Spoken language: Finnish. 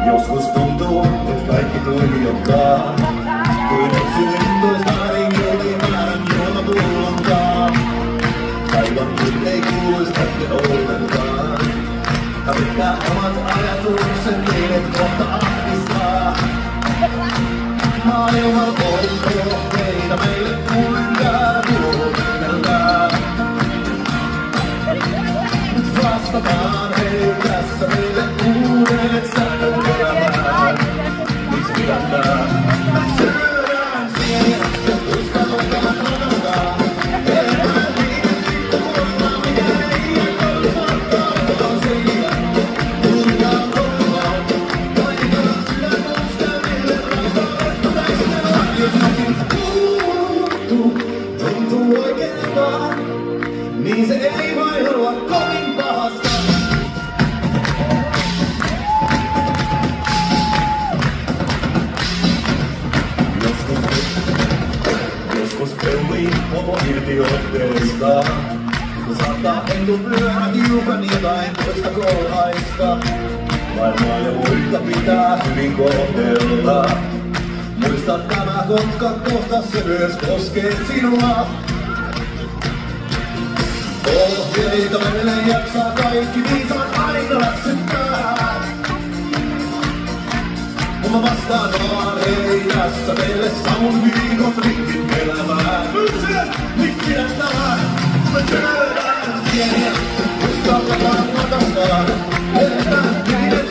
Joskus tuntuu, että kaikki tuijottaa. Kuin yksilöintois väärin joutimäärän juomapullonkaan. Aivan kuin ei kuuluis hetken ollenkaan. Hävittää omat ajatukset niin, et kohta ahdistaa. Maailman olosuhteita meille kuinkaan kuunnellaan. Nyt vastataan hei tässä meille uudet säännöt elämään. Miksi pidätään? Syödään siihen, että uskalletaan rakastaa. Elämään niin, että siitä huomaa miten ei kannattaa. On se liian, tuntaan kovaa. Laitetaan sydän ystäville rakkaudesta taistelua. Jos näkin tuntuu oikeastaan, niin se ei vain olla kovin pahasta. Joskus pellii homo irti otteesta. Saattaa entupyörä hiukan jotain toista kolhaista. Maailmaa ja muita pitää hyvin kohdella. Muista tämä koska kohta se myös koskee sinua. Ohjeita meille jaksaa kaikki, niin saan aina läksyt päähän. Mun mä vastaan vaan, hei tässä meille saun viikon ringin elämään. Miksi pidätään? Me syödään sieniä, uskalletaan rakastaa. Eletään niin, et